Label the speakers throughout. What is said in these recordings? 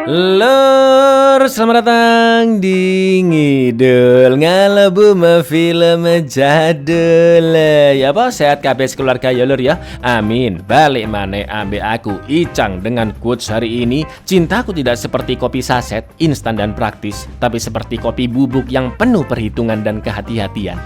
Speaker 1: Lur, selamat datang di Ngidul Ngalebu Film Jadul. Ya apa, sehat kabeh keluarga ya lur ya. Amin. Balik maneh ambek aku Icang dengan quotes hari ini. Cintaku tidak seperti kopi saset, instan dan praktis, tapi seperti kopi bubuk yang penuh perhitungan dan kehati-hatian.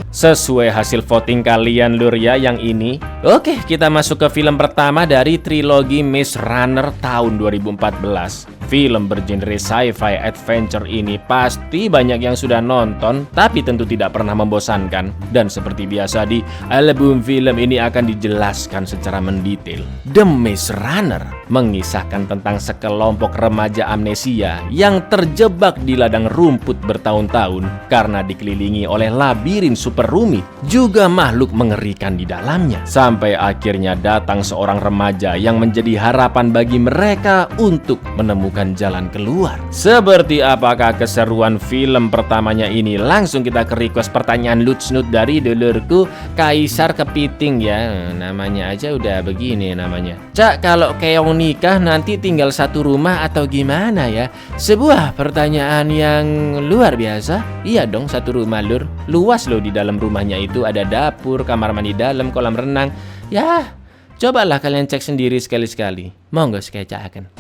Speaker 1: Sesuai hasil voting kalian lur ya yang ini. Oke, kita masuk ke film pertama dari trilogi Maze Runner tahun 2014. Film bergenre sci-fi adventure ini pasti banyak yang sudah nonton, tapi tentu tidak pernah membosankan. Dan seperti biasa di album film ini akan dijelaskan secara mendetail. The Maze Runner mengisahkan tentang sekelompok remaja amnesia yang terjebak di ladang rumput bertahun-tahun karena dikelilingi oleh labirin super rumit, juga makhluk mengerikan di dalamnya. Sampai akhirnya datang seorang remaja yang menjadi harapan bagi mereka untuk menemukan jalan keluar. Seperti apakah keseruan film pertamanya ini? Langsung kita ke request pertanyaan lucu dari dulurku Kaisar Kepiting ya. Namanya aja udah begini namanya. Cak, kalau keong nikah nanti tinggal satu rumah atau gimana ya? Sebuah pertanyaan yang luar biasa. Iya dong, satu rumah lur. Luas loh di dalam rumahnya itu, ada dapur, kamar mandi dalam, kolam renang. Ya, cobalah kalian cek sendiri sekali-sekali. Monggo sekecaaken.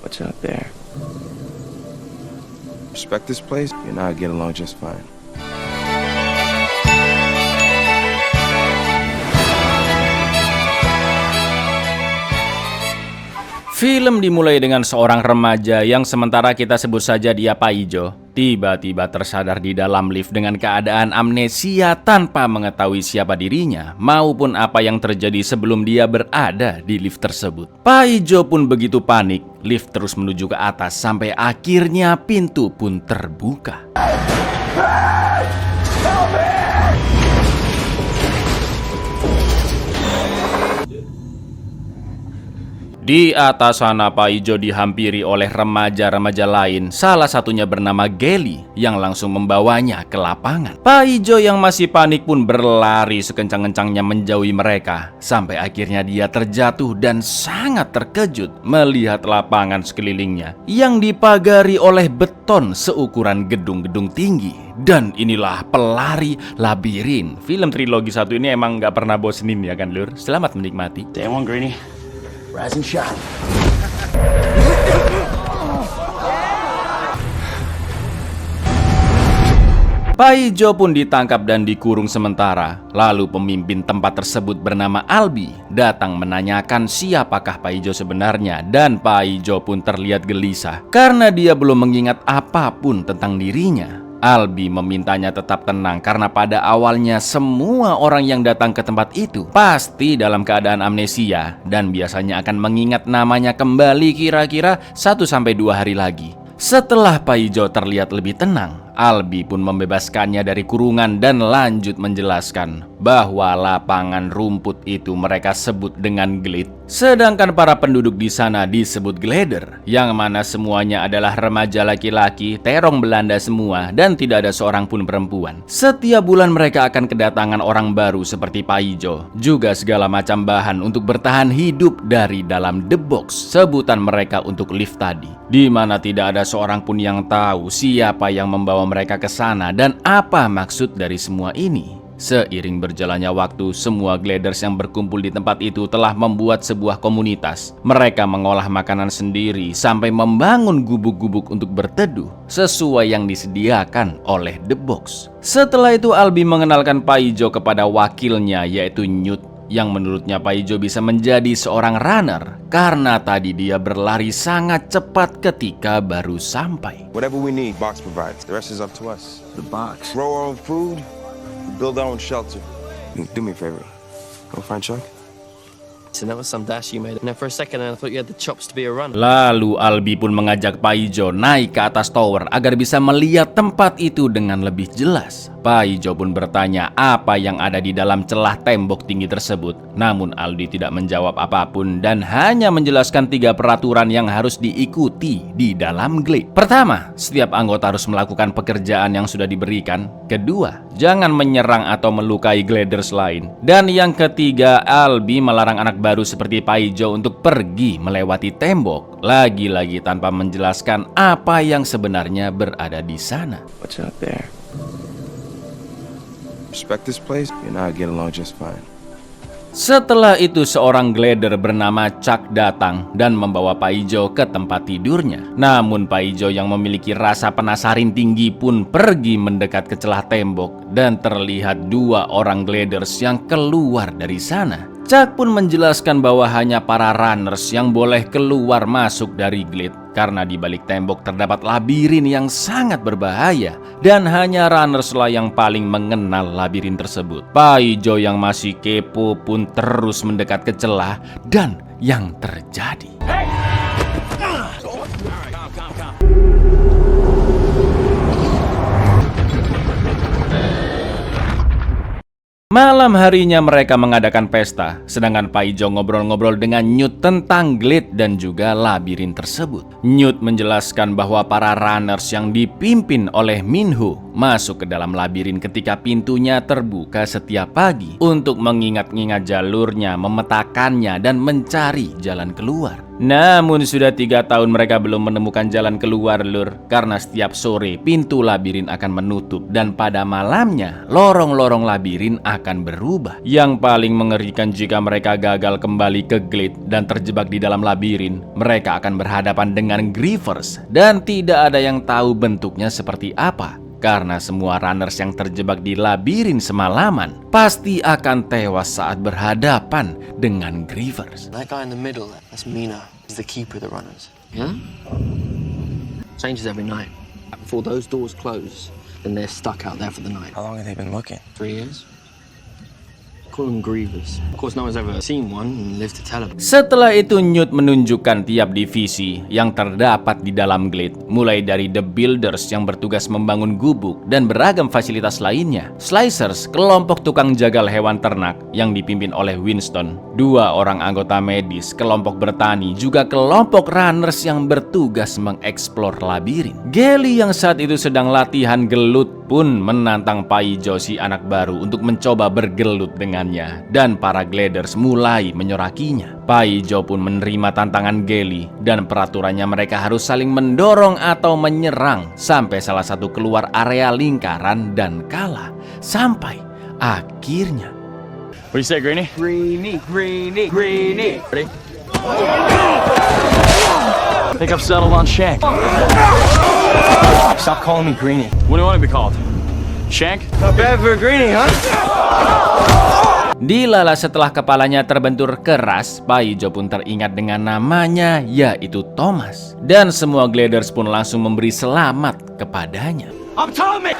Speaker 2: What's out there? Respect this place, you and I get along just fine.
Speaker 1: Film dimulai dengan seorang remaja yang sementara kita sebut saja dia Pak Ijo. Tiba-tiba tersadar di dalam lift dengan keadaan amnesia tanpa mengetahui siapa dirinya maupun apa yang terjadi sebelum dia berada di lift tersebut. Pak Ijo pun begitu panik, lift terus menuju ke atas sampai akhirnya pintu pun terbuka. Di atas sana Pak Ijo dihampiri oleh remaja-remaja lain, salah satunya bernama Gelly yang langsung membawanya ke lapangan. Pak Ijo yang masih panik pun berlari sekencang-kencangnya menjauhi mereka, sampai akhirnya dia terjatuh dan sangat terkejut melihat lapangan sekelilingnya yang dipagari oleh beton seukuran gedung-gedung tinggi. Dan inilah pelari labirin. Film trilogi satu ini emang gak pernah bosenin ya kan lur? Selamat menikmati.
Speaker 3: Day one, Greeny. Rise and shine.
Speaker 1: Pak Ijo pun ditangkap dan dikurung sementara. Lalu pemimpin tempat tersebut bernama Albi datang menanyakan siapakah Pak Ijo sebenarnya. Dan Pak Ijo pun terlihat gelisah karena dia belum mengingat apapun tentang dirinya. Albi memintanya tetap tenang karena pada awalnya semua orang yang datang ke tempat itu pasti dalam keadaan amnesia dan biasanya akan mengingat namanya kembali kira-kira 1-2 hari lagi. Setelah Pak Ijo terlihat lebih tenang, Albi pun membebaskannya dari kurungan dan lanjut menjelaskan bahwa lapangan rumput itu mereka sebut dengan glade, sedangkan para penduduk di sana disebut glider, yang mana semuanya adalah remaja laki-laki, terong Belanda semua, dan tidak ada seorang pun perempuan. Setiap bulan mereka akan kedatangan orang baru seperti Pak Ijo, juga segala macam bahan untuk bertahan hidup dari dalam the box, sebutan mereka untuk lift tadi, di mana tidak ada seorang pun yang tahu siapa yang membawa mereka ke sana dan apa maksud dari semua ini. Seiring berjalannya waktu, semua gliders yang berkumpul di tempat itu telah membuat sebuah komunitas. Mereka mengolah makanan sendiri sampai membangun gubuk-gubuk untuk berteduh sesuai yang disediakan oleh The Box. Setelah itu Albi mengenalkan Pak Ijo kepada wakilnya yaitu Newt, yang menurutnya Pak Ijo bisa menjadi seorang runner karena tadi dia berlari sangat cepat ketika baru sampai.
Speaker 2: Whatever we need, Box provides. The rest is up to us.
Speaker 3: The box.
Speaker 2: Grow our own food, build our own shelter. Do me a favor. Go find Chuck.
Speaker 3: So that was some dash you made. Now for a second I thought you had the chops to be a runner.
Speaker 1: Lalu Albi pun mengajak Pak Ijo naik ke atas tower agar bisa melihat tempat itu dengan lebih jelas. Pak Ijo pun bertanya apa yang ada di dalam celah tembok tinggi tersebut. Namun Aldi tidak menjawab apapun dan hanya menjelaskan 3 peraturan yang harus diikuti di dalam Glade. Pertama, setiap anggota harus melakukan pekerjaan yang sudah diberikan. Kedua, jangan menyerang atau melukai Gladers lain. Dan yang ketiga, Albi melarang anak baru seperti Paijo untuk pergi melewati tembok, lagi-lagi tanpa menjelaskan apa yang sebenarnya berada di sana.
Speaker 2: What's up there? Respect this place, you and I get along just fine.
Speaker 1: Setelah itu seorang Glader bernama Chuck datang dan membawa Paijo ke tempat tidurnya. Namun Paijo yang memiliki rasa penasaran tinggi pun pergi mendekat ke celah tembok dan terlihat 2 orang Gladers yang keluar dari sana. Chuck pun menjelaskan bahwa hanya para runners yang boleh keluar masuk dari Glade karena di balik tembok terdapat labirin yang sangat berbahaya dan hanya runners lah yang paling mengenal labirin tersebut. Paijo yang masih kepo pun terus mendekat ke celah dan yang terjadi. Malam harinya mereka mengadakan pesta, sedangkan Paijo ngobrol-ngobrol dengan Newt tentang Glade dan juga labirin tersebut. Newt menjelaskan bahwa para runners yang dipimpin oleh Minho masuk ke dalam labirin ketika pintunya terbuka setiap pagi untuk mengingat-ingat jalurnya, memetakannya, dan mencari jalan keluar. Namun sudah 3 tahun mereka belum menemukan jalan keluar, Lur, karena setiap sore pintu labirin akan menutup dan pada malamnya lorong-lorong labirin akan berubah. Yang paling mengerikan jika mereka gagal kembali ke Glade dan terjebak di dalam labirin, mereka akan berhadapan dengan Grievers dan tidak ada yang tahu bentuknya seperti apa. Karena semua runners yang terjebak di labirin semalaman pasti akan tewas saat berhadapan dengan Grievers.
Speaker 3: That guy in the middle, that's Mina. He's the keeper of the runners. Yeah? Changes every night. Before those doors close, then they're stuck out there for the night.
Speaker 2: How long have they been looking?
Speaker 3: 3 years. Call them Grievers. Of course, no one's ever seen one and lived to tell them.
Speaker 1: Setelah itu Newt menunjukkan tiap divisi yang terdapat di dalam Glade, mulai dari The Builders yang bertugas membangun gubuk dan beragam fasilitas lainnya, Slicers, kelompok tukang jagal hewan ternak yang dipimpin oleh Winston, 2 orang anggota medis, kelompok bertani, juga kelompok runners yang bertugas mengeksplor labirin. Gelly yang saat itu sedang latihan gelut pun menantang Paijo si anak baru untuk mencoba bergelut dengannya dan para Gladers mulai menyorakinya. Paijo pun menerima tantangan Gelly dan peraturannya mereka harus saling mendorong atau menyerang sampai salah satu keluar area lingkaran dan kalah sampai akhirnya.
Speaker 4: What do you say, Greenie?
Speaker 5: Greeny, greeny, greeny.
Speaker 4: Ready? I think I've settled on Shank.
Speaker 5: Stop calling me Greeny.
Speaker 4: What do you want to be called? Shank?
Speaker 5: Not bad for a greeny, huh?
Speaker 1: Dilala setelah kepalanya terbentur keras, Paijo pun teringat dengan namanya, yaitu Thomas. Dan semua Gladers pun langsung memberi selamat kepadanya.
Speaker 5: I'm Tommy!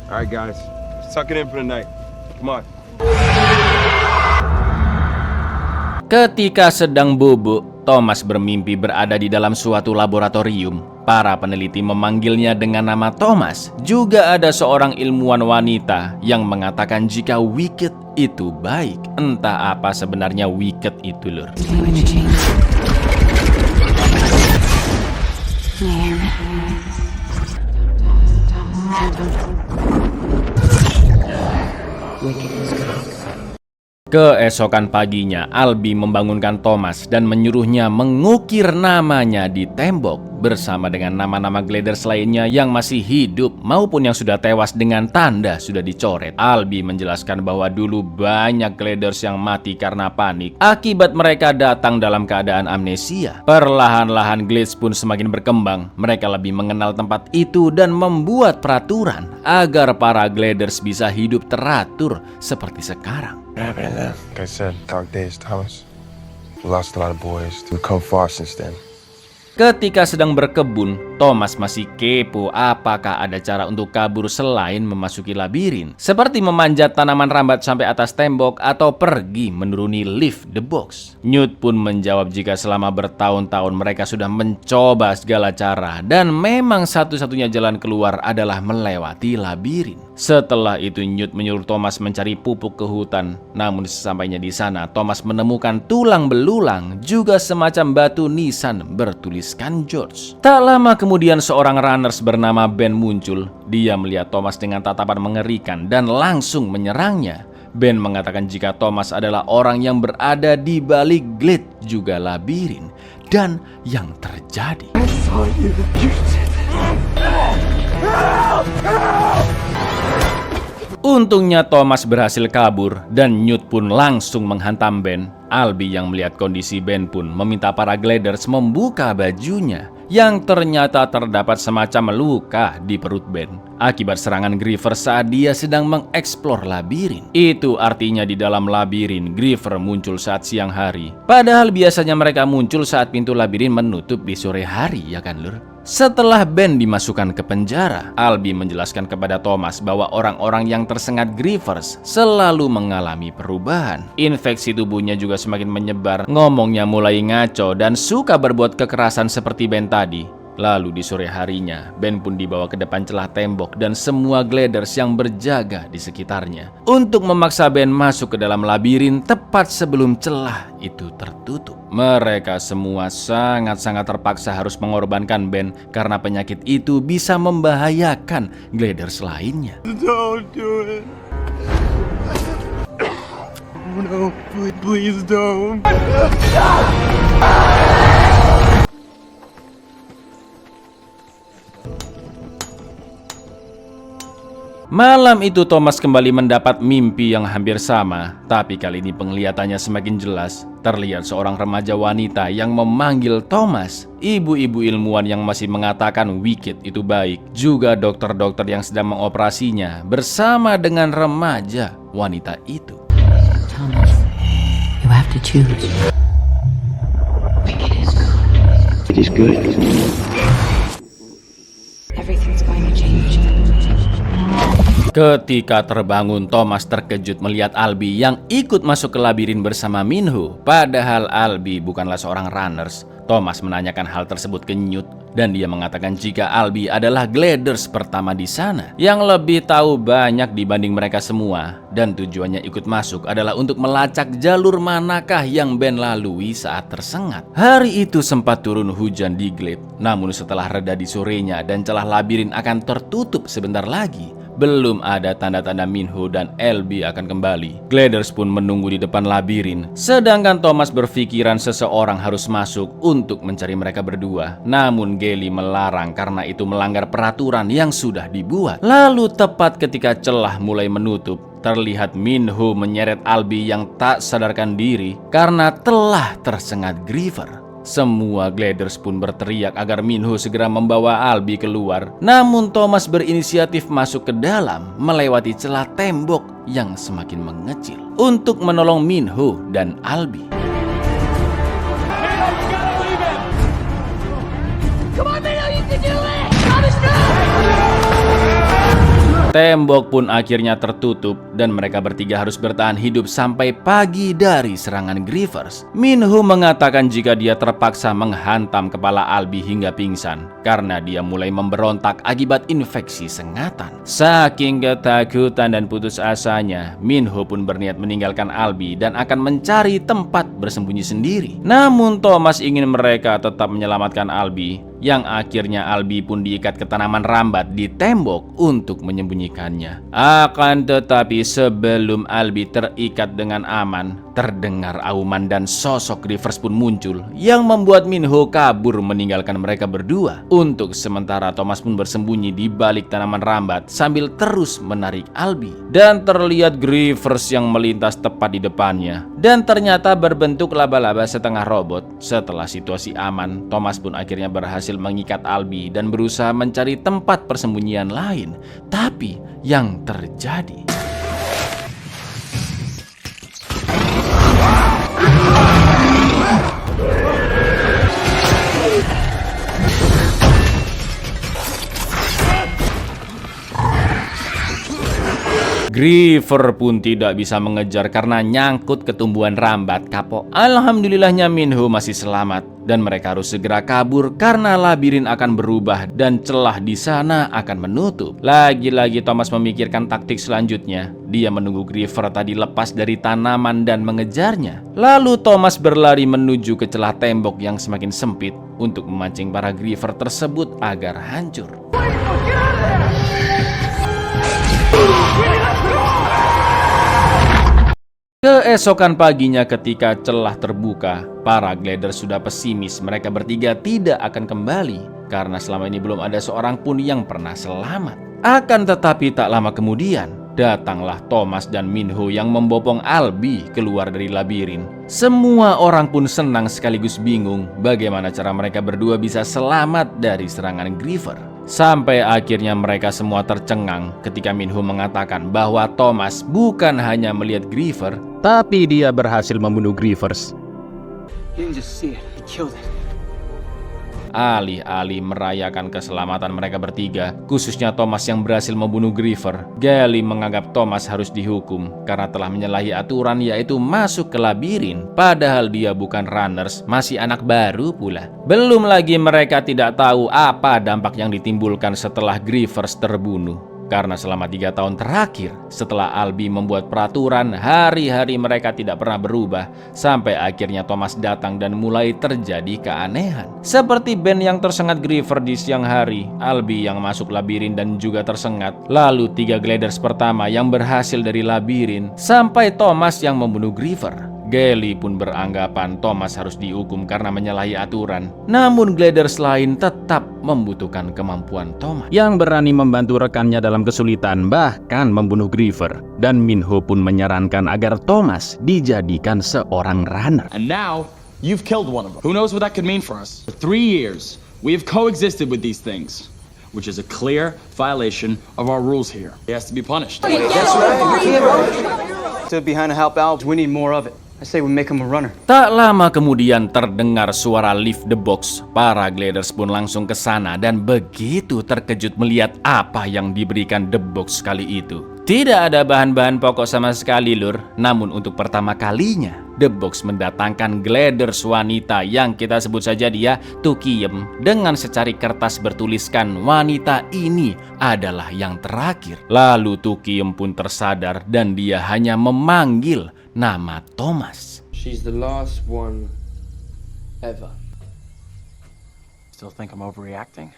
Speaker 2: Alright guys, let's tuck it in for the night. Come on.
Speaker 1: Ketika sedang bubuk, Thomas bermimpi berada di dalam suatu laboratorium. Para peneliti memanggilnya dengan nama Thomas. Juga ada seorang ilmuwan wanita yang mengatakan jika Wicked itu baik. Entah apa sebenarnya Wicked itu, Lur. Keesokan paginya, Albi membangunkan Thomas dan menyuruhnya mengukir namanya di tembok bersama dengan nama-nama Gladers lainnya yang masih hidup maupun yang sudah tewas dengan tanda sudah dicoret. Albi menjelaskan bahwa dulu banyak Gladers yang mati karena panik akibat mereka datang dalam keadaan amnesia. Perlahan-lahan Glades pun semakin berkembang. Mereka lebih mengenal tempat itu dan membuat peraturan agar para Gladers bisa hidup teratur seperti sekarang.
Speaker 2: What happened to them? Like I said, dark days, Thomas. We lost a lot of boys. We've come far since then.
Speaker 1: Ketika sedang berkebun, Thomas masih kepo apakah ada cara untuk kabur selain memasuki labirin, seperti memanjat tanaman rambat sampai atas tembok atau pergi menuruni lift the box. Newt pun menjawab jika selama bertahun-tahun mereka sudah mencoba segala cara dan memang satu-satunya jalan keluar adalah melewati labirin. Setelah itu Newt menyuruh Thomas mencari pupuk ke hutan. Namun sesampainya di sana, Thomas menemukan tulang belulang juga semacam batu nisan bertuliskan George. Tak lama kemudian seorang runners bernama Ben muncul. Dia melihat Thomas dengan tatapan mengerikan dan langsung menyerangnya. Ben mengatakan jika Thomas adalah orang yang berada di balik glade juga labirin. Dan yang terjadi, untungnya Thomas berhasil kabur dan Newt pun langsung menghantam Ben. Albie yang melihat kondisi Ben pun meminta para gliders membuka bajunya yang ternyata terdapat semacam luka di perut Ben akibat serangan Griever saat dia sedang mengeksplor labirin. Itu artinya di dalam labirin Griever muncul saat siang hari. Padahal biasanya mereka muncul saat pintu labirin menutup di sore hari, ya kan lur? Setelah Ben dimasukkan ke penjara, Albie menjelaskan kepada Thomas bahwa orang-orang yang tersengat Grievers selalu mengalami perubahan. Infeksi tubuhnya juga semakin menyebar, ngomongnya mulai ngaco dan suka berbuat kekerasan seperti Ben tadi. Lalu di sore harinya, Ben pun dibawa ke depan celah tembok dan semua gliders yang berjaga di sekitarnya untuk memaksa Ben masuk ke dalam labirin tepat sebelum celah itu tertutup. Mereka semua sangat-sangat terpaksa harus mengorbankan Ben karena penyakit itu bisa membahayakan gliders lainnya.
Speaker 2: Don't do it. Oh no, please don't.
Speaker 1: Malam itu Thomas kembali mendapat mimpi yang hampir sama, tapi kali ini penglihatannya semakin jelas. Terlihat seorang remaja wanita yang memanggil Thomas, ibu-ibu ilmuwan yang masih mengatakan Wicked itu baik, juga dokter-dokter yang sedang mengoperasinya bersama dengan remaja wanita itu.
Speaker 6: Thomas, you have to choose. Wicked is good.
Speaker 2: It is good.
Speaker 6: Everything's going to change.
Speaker 1: Ketika terbangun, Thomas terkejut melihat Albie yang ikut masuk ke labirin bersama Minho. Padahal Albie bukanlah seorang runners. Thomas menanyakan hal tersebut ke Newt dan dia mengatakan jika Albie adalah gliders pertama di sana yang lebih tahu banyak dibanding mereka semua, dan tujuannya ikut masuk adalah untuk melacak jalur manakah yang Ben lalui saat tersengat. Hari itu sempat turun hujan di glade, namun setelah reda di sorenya dan celah labirin akan tertutup sebentar lagi, belum ada tanda-tanda Minho dan Albie akan kembali. Gliders pun menunggu di depan labirin, sedangkan Thomas berpikiran seseorang harus masuk untuk mencari mereka berdua. Namun Gally melarang karena itu melanggar peraturan yang sudah dibuat. Lalu tepat ketika celah mulai menutup, terlihat Minho menyeret Albie yang tak sadarkan diri karena telah tersengat Griever. Semua gliders pun berteriak agar Minho segera membawa Albie keluar. Namun Thomas berinisiatif masuk ke dalam melewati celah tembok yang semakin mengecil untuk menolong Minho dan Albie. Tembok pun akhirnya tertutup dan mereka bertiga harus bertahan hidup sampai pagi dari serangan Grievers. Minho mengatakan jika dia terpaksa menghantam kepala Albie hingga pingsan karena dia mulai memberontak akibat infeksi sengatan. Saking ketakutan dan putus asanya, Minho pun berniat meninggalkan Albie dan akan mencari tempat bersembunyi sendiri. Namun Thomas ingin mereka tetap menyelamatkan Albie, yang akhirnya Albie pun diikat ke tanaman rambat di tembok untuk menyembunyikannya. Akan tetapi sebelum Albie terikat dengan aman, terdengar auman dan sosok Grievers pun muncul yang membuat Minho kabur meninggalkan mereka berdua. Untuk sementara Thomas pun bersembunyi di balik tanaman rambat sambil terus menarik Albie. Dan terlihat Grievers yang melintas tepat di depannya dan ternyata berbentuk laba-laba setengah robot. Setelah situasi aman, Thomas pun akhirnya berhasil mengikat Albie dan berusaha mencari tempat persembunyian lain. Tapi yang terjadi, Griever pun tidak bisa mengejar karena nyangkut ketumbuhan rambat kapok. Alhamdulillahnya Minho masih selamat dan mereka harus segera kabur karena labirin akan berubah dan celah di sana akan menutup. Lagi-lagi Thomas memikirkan taktik selanjutnya. Dia menunggu Griever tadi lepas dari tanaman dan mengejarnya. Lalu Thomas berlari menuju ke celah tembok yang semakin sempit untuk memancing para Griever tersebut agar hancur. Keesokan paginya ketika celah terbuka, para glider sudah pesimis mereka bertiga tidak akan kembali karena selama ini belum ada seorang pun yang pernah selamat. Akan tetapi tak lama kemudian, datanglah Thomas dan Minho yang membopong Albie keluar dari labirin. Semua orang pun senang sekaligus bingung bagaimana cara mereka berdua bisa selamat dari serangan Griever. Sampai akhirnya mereka semua tercengang ketika Minho mengatakan bahwa Thomas bukan hanya melihat Griever,
Speaker 7: tapi dia berhasil membunuh Grievers.
Speaker 5: You can just see it. He killed it.
Speaker 1: Alih-alih merayakan keselamatan mereka bertiga, khususnya Thomas yang berhasil membunuh Griever, Gally menganggap Thomas harus dihukum karena telah menyalahi aturan yaitu masuk ke labirin. Padahal dia bukan runners, masih anak baru pula. Belum lagi mereka tidak tahu apa dampak yang ditimbulkan setelah Grievers terbunuh. Karena selama 3 tahun terakhir, setelah Albie membuat peraturan, hari-hari mereka tidak pernah berubah. Sampai akhirnya Thomas datang dan mulai terjadi keanehan. Seperti Ben yang tersengat Griever di siang hari, Albie yang masuk labirin dan juga tersengat. Lalu 3 gliders pertama yang berhasil dari labirin, sampai Thomas yang membunuh Griever. Gally pun beranggapan Thomas harus dihukum karena menyalahi aturan. Namun gliders lain tetap membutuhkan kemampuan Thomas,
Speaker 7: yang berani membantu rekannya dalam kesulitan, bahkan membunuh Griever. Dan Minho pun menyarankan agar Thomas dijadikan seorang runner.
Speaker 4: And now, you've killed one of them. Who knows what that could mean for us? For 3 years, we have coexisted with these things, which is a clear violation of our rules here. He has to be punished.
Speaker 5: Stood behind to help out. We need more of it. I say we make him a runner.
Speaker 1: Tak lama kemudian terdengar suara lift the box. Para gliders pun langsung ke sana dan begitu terkejut melihat apa yang diberikan the box kali itu. Tidak ada bahan-bahan pokok sama sekali, Lur. Namun untuk pertama kalinya, the box mendatangkan gliders wanita yang kita sebut saja dia Tukiem dengan secari kertas bertuliskan wanita ini adalah yang terakhir. Lalu Tukiem pun tersadar dan dia hanya memanggil nama Thomas.
Speaker 3: She's the last one ever.
Speaker 4: Still think I'm overreacting?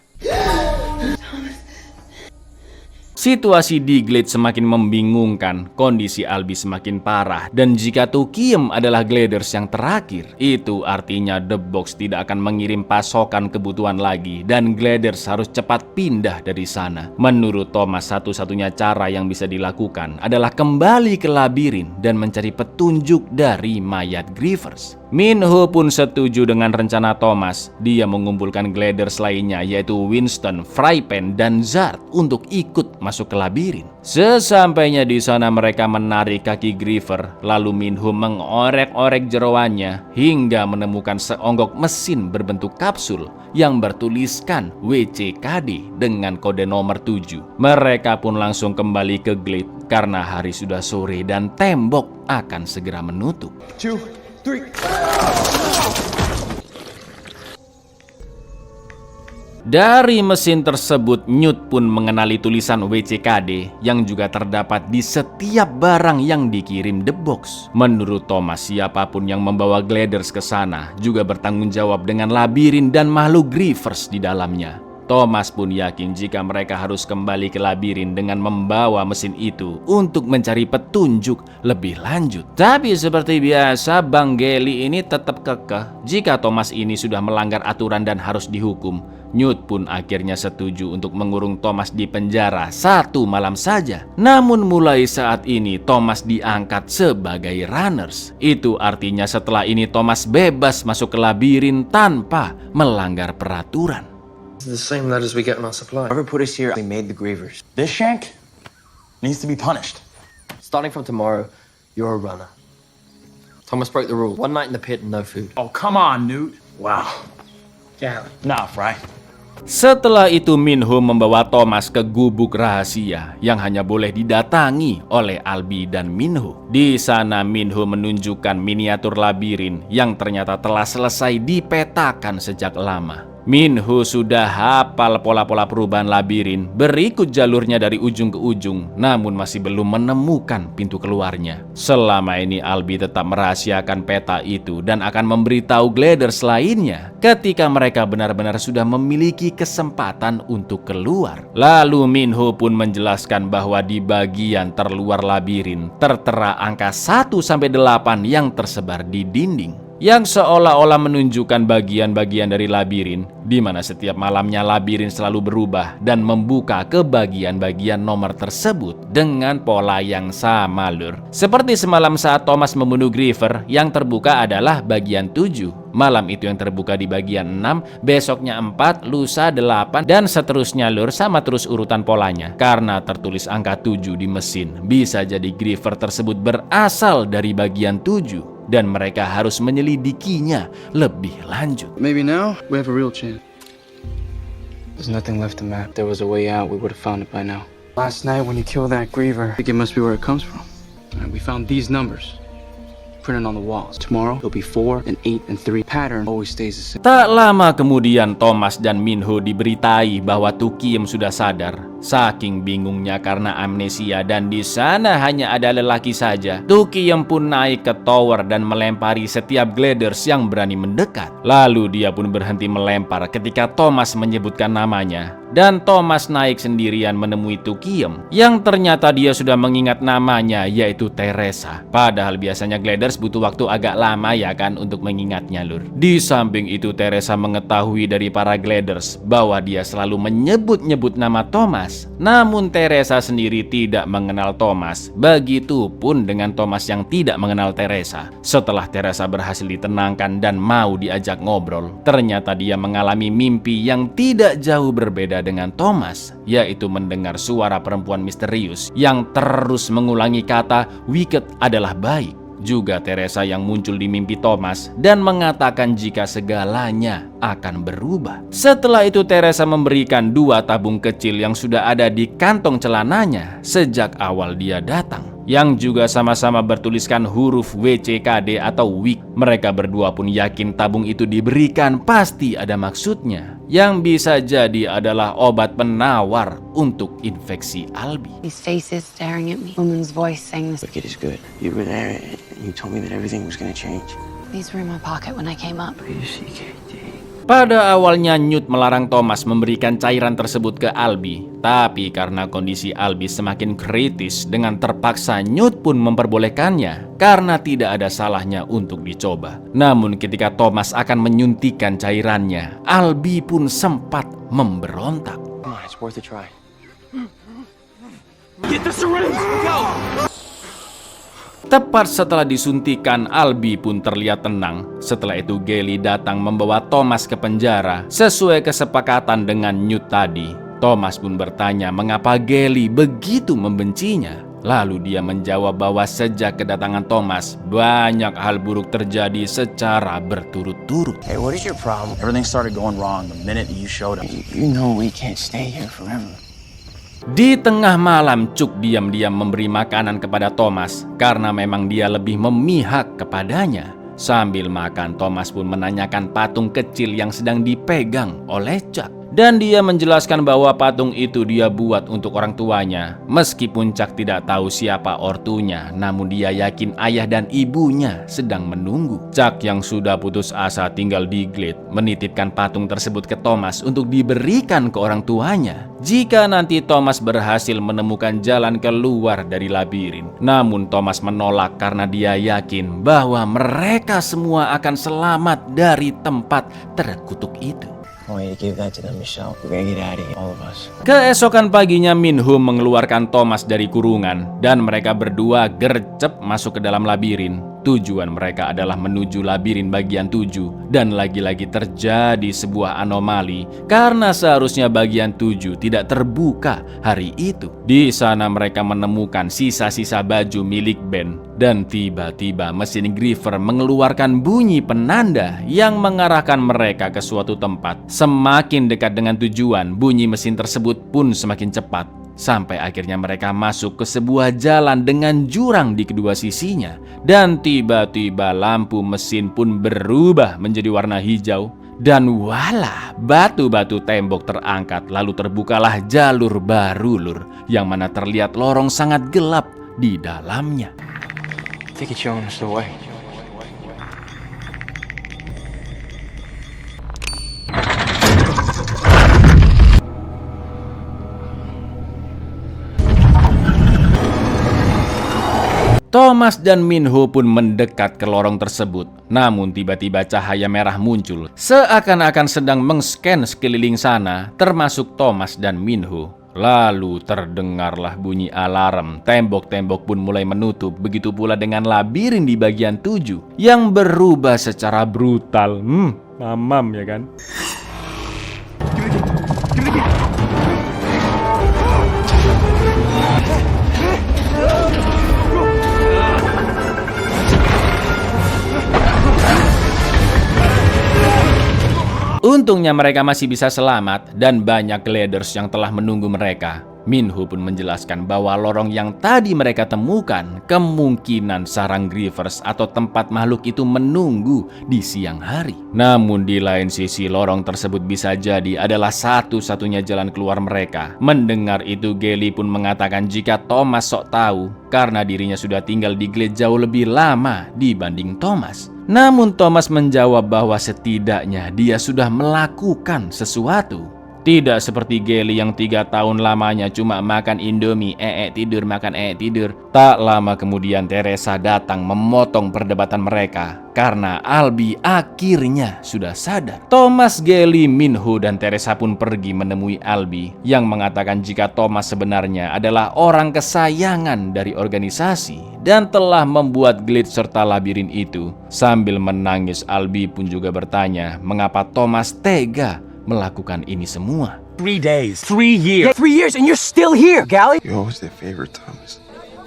Speaker 1: Situasi di Glade semakin membingungkan, kondisi Albie semakin parah, dan jika Tukiem adalah gliders yang terakhir, itu artinya The Box tidak akan mengirim pasokan kebutuhan lagi, dan gliders harus cepat pindah dari sana. Menurut Thomas, satu-satunya cara yang bisa dilakukan adalah kembali ke labirin dan mencari petunjuk dari mayat Grievers. Minho pun setuju dengan rencana Thomas. Dia mengumpulkan gliders lainnya yaitu Winston, Frypan, dan Zard untuk ikut masuk ke labirin. Sesampainya di sana mereka menarik kaki Griever, lalu Minho mengorek-orek jeroannya hingga menemukan seonggok mesin berbentuk kapsul yang bertuliskan WCKD dengan kode nomor 7. Mereka pun langsung kembali ke Glade karena hari sudah sore dan tembok akan segera menutup.
Speaker 2: 2, 3.
Speaker 1: Dari mesin tersebut, Newt pun mengenali tulisan WCKD yang juga terdapat di setiap barang yang dikirim The Box. Menurut Thomas, siapapun yang membawa gliders ke sana juga bertanggung jawab dengan labirin dan makhluk Grievers di dalamnya. Thomas pun yakin jika mereka harus kembali ke labirin dengan membawa mesin itu untuk mencari petunjuk lebih lanjut. Tapi seperti biasa, Bang Gally ini tetap kekeh jika Thomas ini sudah melanggar aturan dan harus dihukum. Newt pun akhirnya setuju untuk mengurung Thomas di penjara 1 malam saja. Namun mulai saat ini Thomas diangkat sebagai runners. Itu artinya setelah ini Thomas bebas masuk ke labirin tanpa melanggar peraturan.
Speaker 3: It's the same letters we get in our supply. Whoever put us here, they made the Grievers.
Speaker 4: This Shank needs to be punished.
Speaker 3: Starting from tomorrow, you're a runner. Thomas broke the rule. 1 night in the pit and no food.
Speaker 4: Oh, come on, Newt.
Speaker 5: Wow. Yeah.
Speaker 4: Nah, Fry.
Speaker 1: Setelah itu Minho membawa Thomas ke gubuk rahasia yang hanya boleh didatangi oleh Albi dan Minho. Di sana Minho menunjukkan miniatur labirin yang ternyata telah selesai dipetakan sejak lama. Minho sudah hafal pola-pola perubahan labirin, berikut jalurnya dari ujung ke ujung, namun masih belum menemukan pintu keluarnya. Selama ini Albi tetap merahasiakan peta itu dan akan memberitahu Gliders lainnya ketika mereka benar-benar sudah memiliki kesempatan untuk keluar. Lalu Minho pun menjelaskan bahwa di bagian terluar labirin tertera angka 1-8 yang tersebar di dinding, yang seolah-olah menunjukkan bagian-bagian dari labirin, di mana setiap malamnya labirin selalu berubah dan membuka ke bagian-bagian nomor tersebut dengan pola yang sama, Lur. Seperti semalam saat Thomas membunuh Griever, yang terbuka adalah bagian 7. Malam itu yang terbuka di bagian 6, besoknya 4, lusa 8, dan seterusnya, Lur, sama terus urutan polanya. Karena tertulis angka 7 di mesin, bisa jadi Griever tersebut berasal dari bagian 7. Dan mereka harus menyelidikinya lebih lanjut.
Speaker 5: Maybe now we have a real chance. There's nothing left to map. If there was a way out, we would have found it by now. Last night when you killed that Griever, I think it must be where it comes from. And we found these numbers printed on the walls. Tomorrow it'll be 4 and 8 and 3. Pattern always stays the same.
Speaker 1: Tak lama kemudian Thomas dan Minho diberitai bahwa Tukiem sudah sadar. Saking bingungnya karena amnesia dan di sana hanya ada lelaki saja, Tukiem pun naik ke tower dan melempari setiap Gliders yang berani mendekat. Lalu dia pun berhenti melempar ketika Thomas menyebutkan namanya. Dan Thomas naik sendirian menemui Tukiem yang ternyata dia sudah mengingat namanya, yaitu Teresa. Padahal biasanya Gliders butuh waktu agak lama ya kan untuk mengingatnya, Lur. Di samping itu Teresa mengetahui dari para Gliders bahwa dia selalu menyebut-nyebut nama Thomas. Namun Teresa sendiri tidak mengenal Thomas. Begitupun dengan Thomas yang tidak mengenal Teresa. Setelah Teresa berhasil ditenangkan dan mau diajak ngobrol, ternyata dia mengalami mimpi yang tidak jauh berbeda dengan Thomas, yaitu mendengar suara perempuan misterius yang terus mengulangi kata wicked adalah baik. Juga Teresa yang muncul di mimpi Thomas dan mengatakan jika segalanya akan berubah. Setelah itu Teresa memberikan 2 tabung kecil yang sudah ada di kantong celananya sejak awal dia datang, yang juga sama-sama bertuliskan huruf WCKD atau WIC. Mereka berdua pun yakin tabung itu diberikan pasti ada maksudnya, yang bisa jadi adalah obat penawar untuk infeksi Albi.
Speaker 6: These faces staring at me. Woman's voice saying this.
Speaker 3: Wicked is good. You were there and you told me that everything was gonna change.
Speaker 6: These were in my pocket when I came up.
Speaker 1: Pada awalnya Newt melarang Thomas memberikan cairan tersebut ke Albi, tapi karena kondisi Albi semakin kritis, dengan terpaksa Newt pun memperbolehkannya karena tidak ada salahnya untuk dicoba. Namun ketika Thomas akan menyuntikkan cairannya, Albi pun sempat memberontak.
Speaker 3: Come on, it's worth a try.
Speaker 1: Tepat setelah disuntikan, Albi pun terlihat tenang. Setelah itu Gelly datang membawa Thomas ke penjara sesuai kesepakatan dengan Newt tadi. Thomas pun bertanya mengapa Gelly begitu membencinya. Lalu dia menjawab bahwa sejak kedatangan Thomas, banyak hal buruk terjadi secara berturut-turut.
Speaker 3: Hey, what is your problem?
Speaker 4: Everything started going wrong the minute you showed up.
Speaker 3: You know we can't stay here forever.
Speaker 1: Di tengah malam, Chuck diam-diam memberi makanan kepada Thomas karena memang dia lebih memihak kepadanya. Sambil makan, Thomas pun menanyakan patung kecil yang sedang dipegang oleh Chuck. Dan dia menjelaskan bahwa patung itu dia buat untuk orang tuanya. Meskipun Chuck tidak tahu siapa ortunya, namun dia yakin ayah dan ibunya sedang menunggu. Chuck yang sudah putus asa tinggal di Glade menitipkan patung tersebut ke Thomas untuk diberikan ke orang tuanya jika nanti Thomas berhasil menemukan jalan keluar dari labirin. Namun Thomas menolak karena dia yakin bahwa mereka semua akan selamat dari tempat terkutuk itu.
Speaker 3: Oh, you give that to them, Michelle. We're gonna get out of here, all of us.
Speaker 1: Keesokan paginya Minho mengeluarkan Thomas dari kurungan dan mereka berdua gercep masuk ke dalam labirin. tujuan mereka adalah menuju labirin bagian 7 dan lagi-lagi terjadi sebuah anomali karena seharusnya bagian 7 tidak terbuka hari itu. Di sana mereka menemukan sisa-sisa baju milik Ben dan tiba-tiba mesin Griever mengeluarkan bunyi penanda yang mengarahkan mereka ke suatu tempat. Semakin dekat dengan tujuan, bunyi mesin tersebut pun semakin cepat. Sampai akhirnya mereka masuk ke sebuah jalan dengan jurang di kedua sisinya. Dan tiba-tiba lampu mesin pun berubah menjadi warna hijau. Dan walah, batu-batu tembok terangkat. Lalu terbukalah jalur baru, Lur, yang mana terlihat lorong sangat gelap di dalamnya.
Speaker 5: I think it's showing us the way.
Speaker 1: Thomas dan Minho pun mendekat ke lorong tersebut. Namun tiba-tiba cahaya merah muncul, seakan-akan sedang mengscan sekeliling sana, termasuk Thomas dan Minho. Lalu terdengarlah bunyi alarm. Tembok-tembok pun mulai menutup. Begitu pula dengan labirin di bagian 7 yang berubah secara brutal. Mamam ya kan? Untungnya mereka masih bisa selamat dan banyak gliders yang telah menunggu mereka. Minho pun menjelaskan bahwa lorong yang tadi mereka temukan kemungkinan sarang Grievers atau tempat makhluk itu menunggu di siang hari. Namun di lain sisi lorong tersebut bisa jadi adalah satu-satunya jalan keluar mereka. Mendengar itu Gelly pun mengatakan jika Thomas sok tahu karena dirinya sudah tinggal di Glade jauh lebih lama dibanding Thomas. Namun Thomas menjawab bahwa setidaknya dia sudah melakukan sesuatu. Tidak seperti Gelly yang 3 tahun lamanya cuma makan Indomie, tidur, makan tidur. Tak lama kemudian Teresa datang memotong perdebatan mereka karena Albi akhirnya sudah sadar. Thomas, Gelly, Minho, dan Teresa pun pergi menemui Albi yang mengatakan jika Thomas sebenarnya adalah orang kesayangan dari organisasi dan telah membuat Glade serta labirin itu. Sambil menangis, Albi pun juga bertanya mengapa Thomas tega melakukan ini semua.
Speaker 8: 3 days, 3 years.
Speaker 3: 3 years and you're still here, Gally.
Speaker 2: You're always their favorite, Thomas.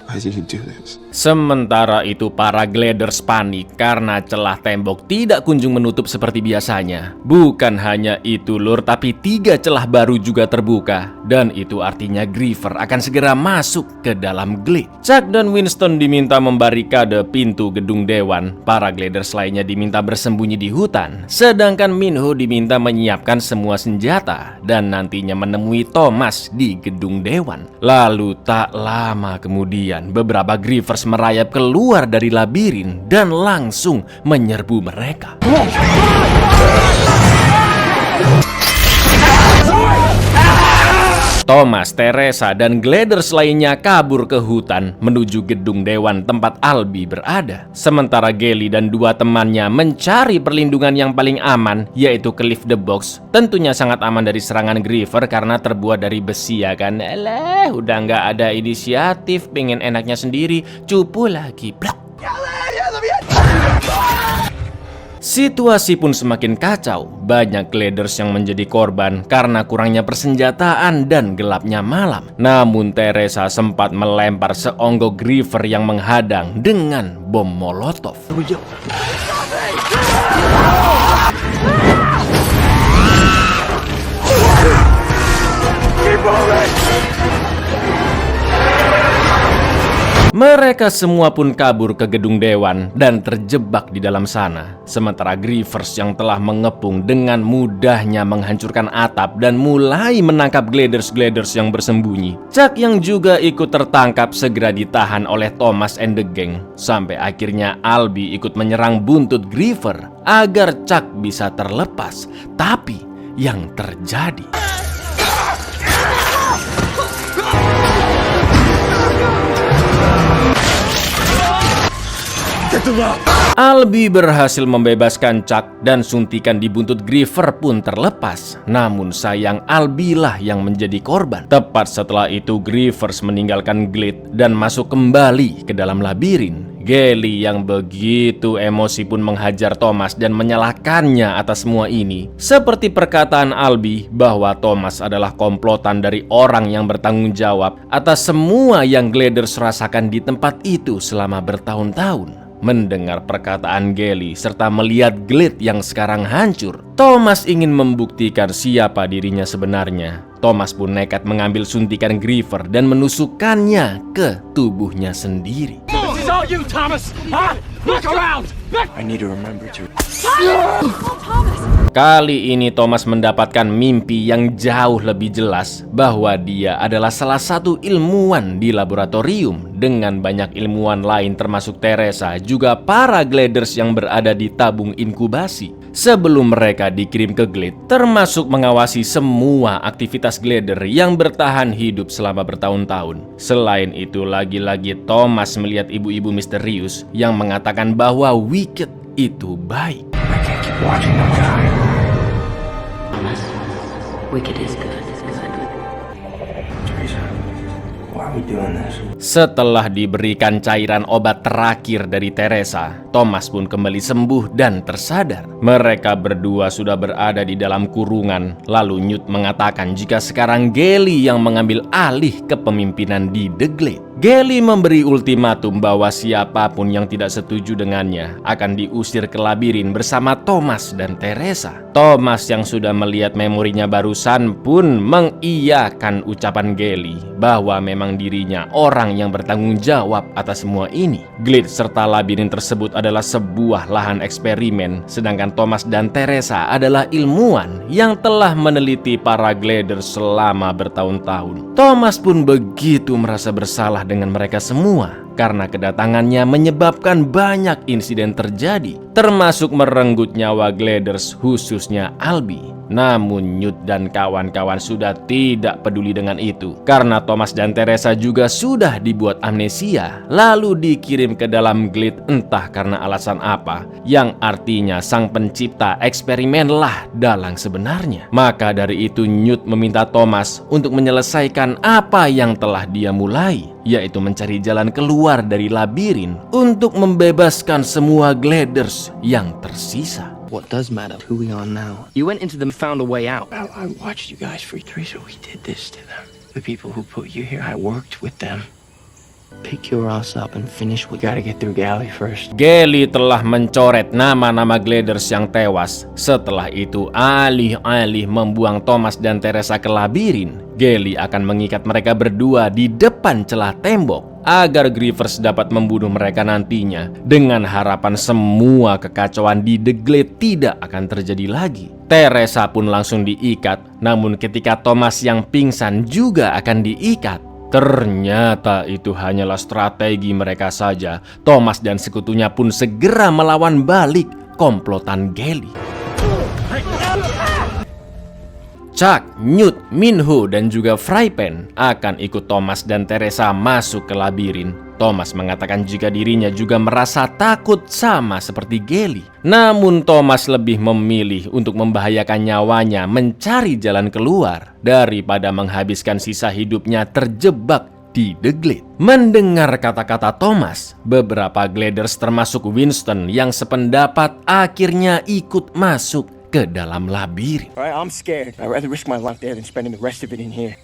Speaker 2: Why did you do this?
Speaker 1: Sementara itu para gliders panik karena celah tembok tidak kunjung menutup seperti biasanya. Bukan hanya itu, Lur, tapi 3 celah baru juga terbuka. Dan itu artinya Griever akan segera masuk ke dalam Glade. Chuck dan Winston diminta membarikade pintu gedung dewan. Para gliders lainnya diminta bersembunyi di hutan. Sedangkan Minho diminta menyiapkan semua senjata dan nantinya menemui Thomas di gedung dewan. Lalu tak lama kemudian beberapa Grievers merayap keluar dari labirin dan langsung menyerbu mereka. Thomas, Teresa, dan gliders lainnya kabur ke hutan menuju gedung dewan tempat Albi berada. Sementara Gelly dan 2 temannya mencari perlindungan yang paling aman, yaitu Cliff the Box. Tentunya sangat aman dari serangan Griever karena terbuat dari besi ya kan. Udah nggak ada inisiatif, pengen enaknya sendiri, cupu lagi. Blok. Situasi pun semakin kacau. Banyak gliders yang menjadi korban karena kurangnya persenjataan dan gelapnya malam. Namun Teresa sempat melempar seonggok Griever yang menghadang dengan bom molotov. Mereka semua pun kabur ke gedung dewan dan terjebak di dalam sana. Sementara Grievers yang telah mengepung dengan mudahnya menghancurkan atap dan mulai menangkap gliders-gliders yang bersembunyi. Chuck yang juga ikut tertangkap segera ditahan oleh Thomas and the gang. Sampai akhirnya Albi ikut menyerang buntut Griever agar Chuck bisa terlepas. Tapi yang terjadi... Albi berhasil membebaskan Chuck dan suntikan di buntut Griever pun terlepas. Namun sayang Albi lah yang menjadi korban. Tepat setelah itu Grievers meninggalkan Glade dan masuk kembali ke dalam labirin. Gelly yang begitu emosi pun menghajar Thomas dan menyalahkannya atas semua ini. Seperti perkataan Albi bahwa Thomas adalah komplotan dari orang yang bertanggung jawab atas semua yang Gladers rasakan di tempat itu selama bertahun-tahun. Mendengar perkataan Gelly serta melihat Glade yang sekarang hancur, Thomas ingin membuktikan siapa dirinya sebenarnya. Thomas pun nekat mengambil suntikan Griever dan menusukkannya ke tubuhnya sendiri.
Speaker 8: This is all you, Thomas! Huh? Look around!
Speaker 2: I need to remember to.
Speaker 1: Kali ini Thomas mendapatkan mimpi yang jauh lebih jelas bahwa dia adalah salah satu ilmuwan di laboratorium dengan banyak ilmuwan lain termasuk Teresa juga para Gladers yang berada di tabung inkubasi. Sebelum mereka dikirim ke Glade, termasuk mengawasi semua aktivitas Glader yang bertahan hidup selama bertahun-tahun. Selain itu, lagi-lagi Thomas melihat ibu-ibu misterius yang mengatakan bahwa Wicked itu baik.
Speaker 6: Wicked is good.
Speaker 1: Setelah diberikan cairan obat terakhir dari Teresa, Thomas pun kembali sembuh dan tersadar. Mereka berdua sudah berada di dalam kurungan. Lalu Newt mengatakan jika sekarang Gelly yang mengambil alih kepemimpinan di The Glade. Gelly memberi ultimatum bahwa siapapun yang tidak setuju dengannya akan diusir ke labirin bersama Thomas dan Teresa. Thomas yang sudah melihat memorinya barusan pun mengiyakan ucapan Gelly bahwa memang dirinya orang yang bertanggung jawab atas semua ini. Glade serta labirin tersebut adalah sebuah lahan eksperimen, sedangkan Thomas dan Teresa adalah ilmuwan yang telah meneliti para Gladers selama bertahun-tahun. Thomas pun begitu merasa bersalah dengan mereka semua karena kedatangannya menyebabkan banyak insiden terjadi, termasuk merenggut nyawa Gladers khususnya Albi. Namun Newt dan kawan-kawan sudah tidak peduli dengan itu karena Thomas dan Teresa juga sudah dibuat amnesia lalu dikirim ke dalam Glade entah karena alasan apa, yang artinya sang pencipta eksperimenlah dalang sebenarnya. Maka dari itu Newt meminta Thomas untuk menyelesaikan apa yang telah dia mulai, yaitu mencari jalan keluar dari labirin untuk membebaskan semua Gladers yang tersisa.
Speaker 3: What does matter? Who we are now. You went into them, found a way out.
Speaker 9: I watched you guys for 3, so we did this to them. The people who put you here, I worked with them.
Speaker 3: Pick your ass up and finish. We gotta get through Galley first.
Speaker 1: Gelly telah mencoret nama-nama Gladers yang tewas. Setelah itu, alih-alih membuang Thomas dan Teresa ke labirin, Gelly akan mengikat mereka berdua di depan celah tembok agar Grievers dapat membunuh mereka nantinya, dengan harapan semua kekacauan di The Glade tidak akan terjadi lagi. Teresa pun langsung diikat, namun ketika Thomas yang pingsan juga akan diikat. Ternyata itu hanyalah strategi mereka saja. Thomas dan sekutunya pun segera melawan balik komplotan Gelly. Chuck, Newt, Minho, dan juga Frypan akan ikut Thomas dan Teresa masuk ke labirin. Thomas mengatakan jika dirinya juga merasa takut sama seperti Gelly. Namun Thomas lebih memilih untuk membahayakan nyawanya mencari jalan keluar daripada menghabiskan sisa hidupnya terjebak di The Glade. Mendengar kata-kata Thomas, beberapa Gladers termasuk Winston yang sependapat akhirnya ikut masuk ke dalam labirin.
Speaker 9: All right, I'm scared. I'd rather risk my life there than spending the rest of it in here.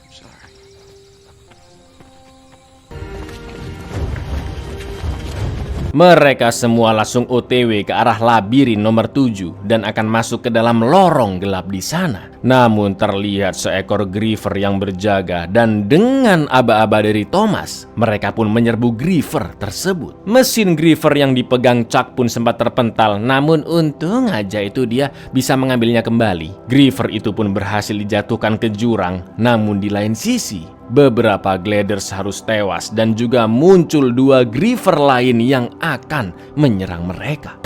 Speaker 1: Mereka semua langsung OTW ke arah labirin nomor 7 dan akan masuk ke dalam lorong gelap di sana. Namun terlihat seekor Griever yang berjaga dan dengan aba-aba dari Thomas, mereka pun menyerbu Griever tersebut. Mesin Griever yang dipegang Chuck pun sempat terpental, namun untung aja itu dia bisa mengambilnya kembali. Griever itu pun berhasil dijatuhkan ke jurang, namun di lain sisi beberapa Gladers harus tewas dan juga muncul 2 Griever lain yang akan menyerang mereka.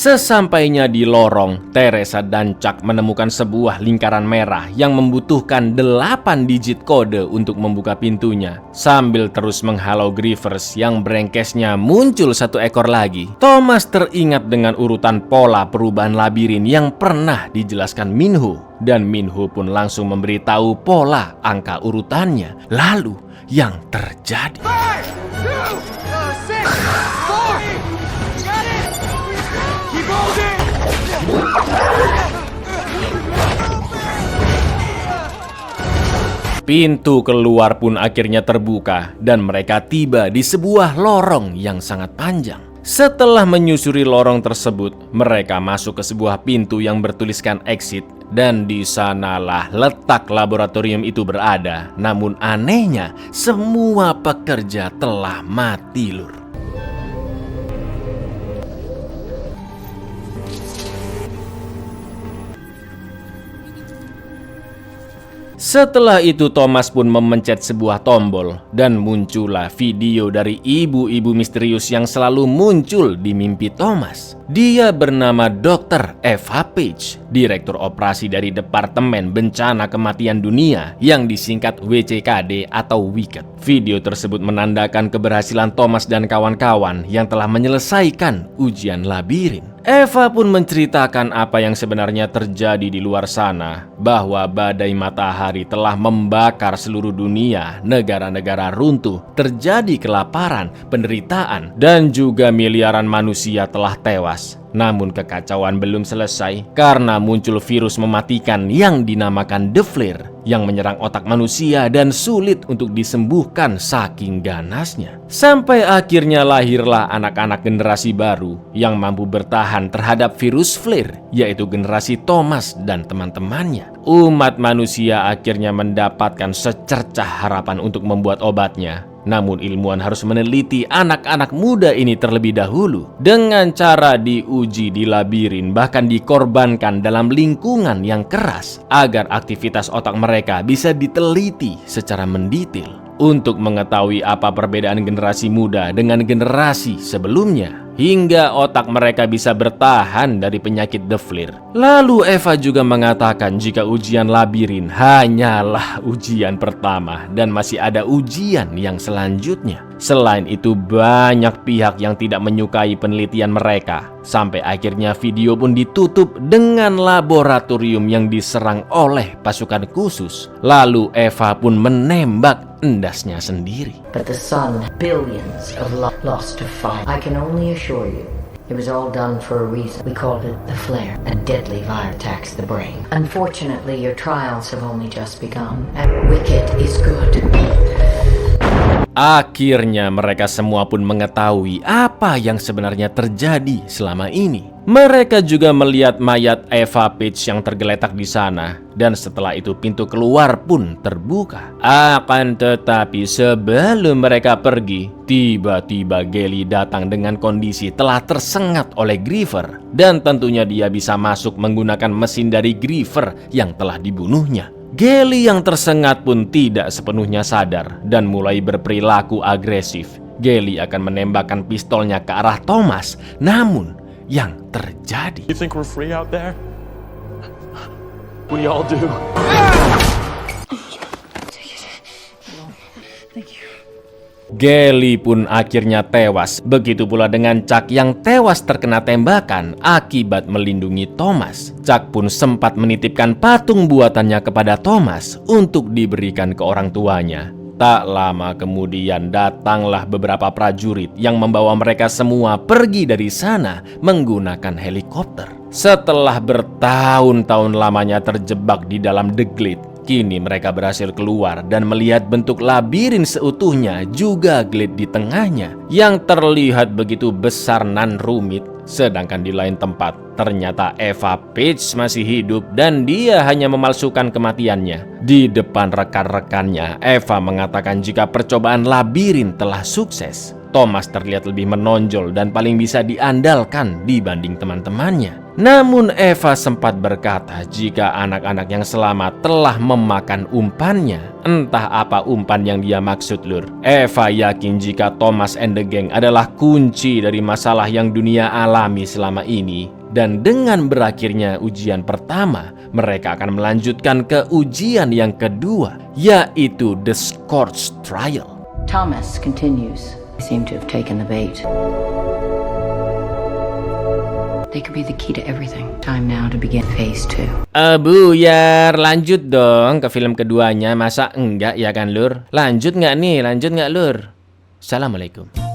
Speaker 1: Sesampainya di lorong, Teresa dan Chuck menemukan sebuah lingkaran merah yang membutuhkan 8 digit kode untuk membuka pintunya. Sambil terus menghalau Grievers yang brengkesnya muncul satu ekor lagi, Thomas teringat dengan urutan pola perubahan labirin yang pernah dijelaskan Minho. Dan Minho pun langsung memberitahu pola angka urutannya. Lalu yang terjadi... Pintu keluar pun akhirnya terbuka dan mereka tiba di sebuah lorong yang sangat panjang. Setelah menyusuri lorong tersebut, mereka masuk ke sebuah pintu yang bertuliskan exit dan di sanalah letak laboratorium itu berada. Namun anehnya, semua pekerja telah mati lur. Setelah itu Thomas pun memencet sebuah tombol dan muncullah video dari ibu-ibu misterius yang selalu muncul di mimpi Thomas. Dia bernama Dr. Eva Page, direktur operasi dari Departemen Bencana Kematian Dunia yang disingkat WCKD atau Wicked. Video tersebut menandakan keberhasilan Thomas dan kawan-kawan yang telah menyelesaikan ujian labirin. Eva pun menceritakan apa yang sebenarnya terjadi di luar sana, bahwa badai matahari telah membakar seluruh dunia, negara-negara runtuh, terjadi kelaparan, penderitaan, dan juga miliaran manusia telah tewas. Namun kekacauan belum selesai karena muncul virus mematikan yang dinamakan The Flare yang menyerang otak manusia dan sulit untuk disembuhkan saking ganasnya. Sampai akhirnya lahirlah anak-anak generasi baru yang mampu bertahan terhadap virus Flare, yaitu generasi Thomas dan teman-temannya. Umat manusia akhirnya mendapatkan secercah harapan untuk membuat obatnya. Namun ilmuwan harus meneliti anak-anak muda ini terlebih dahulu dengan cara diuji di labirin, bahkan dikorbankan dalam lingkungan yang keras agar aktivitas otak mereka bisa diteliti secara mendetail untuk mengetahui apa perbedaan generasi muda dengan generasi sebelumnya, hingga otak mereka bisa bertahan dari penyakit The Flare. Lalu Eva juga mengatakan jika ujian labirin hanyalah ujian pertama dan masih ada ujian yang selanjutnya. Selain itu banyak pihak yang tidak menyukai penelitian mereka. Sampai akhirnya video pun ditutup dengan laboratorium yang diserang oleh pasukan khusus. Lalu Eva pun menembak endasnya sendiri.
Speaker 10: But the sun, billions of lost to fire. I can only assure you, it was all done for a reason. We called it the flare. A deadly virus attacks the brain. Unfortunately, your trials have only just begun. And Wicked is good.
Speaker 1: Akhirnya mereka semua pun mengetahui apa yang sebenarnya terjadi selama ini. Mereka juga melihat mayat Eva Page yang tergeletak di sana. Dan setelah itu pintu keluar pun terbuka. Akan tetapi sebelum mereka pergi, tiba-tiba Gelly datang dengan kondisi telah tersengat oleh Griever. Dan tentunya dia bisa masuk menggunakan mesin dari Griever yang telah dibunuhnya. Gelly yang tersengat pun tidak sepenuhnya sadar dan mulai berperilaku agresif. Gelly akan menembakkan pistolnya ke arah Thomas. Namun yang terjadi,
Speaker 8: You think we're free out there? We all do.
Speaker 1: Gelly pun akhirnya tewas. Begitu pula dengan Chuck yang tewas terkena tembakan akibat melindungi Thomas. Chuck pun sempat menitipkan patung buatannya kepada Thomas untuk diberikan ke orang tuanya. Tak lama kemudian datanglah beberapa prajurit yang membawa mereka semua pergi dari sana menggunakan helikopter. Setelah bertahun-tahun lamanya terjebak di dalam The Glade, kini mereka berhasil keluar dan melihat bentuk labirin seutuhnya, juga glade di tengahnya yang terlihat begitu besar nan rumit. Sedangkan di lain tempat, ternyata Eva Page masih hidup dan dia hanya memalsukan kematiannya. Di depan rekan-rekannya, Eva mengatakan jika percobaan labirin telah sukses. Thomas terlihat lebih menonjol dan paling bisa diandalkan dibanding teman-temannya. Namun Eva sempat berkata jika anak-anak yang selamat telah memakan umpannya. Entah apa umpan yang dia maksud, Lur. Eva yakin jika Thomas and the Gang adalah kunci dari masalah yang dunia alami selama ini. Dan dengan berakhirnya ujian pertama, mereka akan melanjutkan ke ujian yang kedua, yaitu The Scorched Trial.
Speaker 10: Thomas continues. They seem to have taken the bait.
Speaker 6: They could be the key to everything.
Speaker 10: Time now to begin phase 2.
Speaker 1: Buyar, lanjut dong ke film keduanya. Masa enggak ya kan, Lur? Lanjut nggak nih? Lanjut nggak, Lur? Assalamualaikum.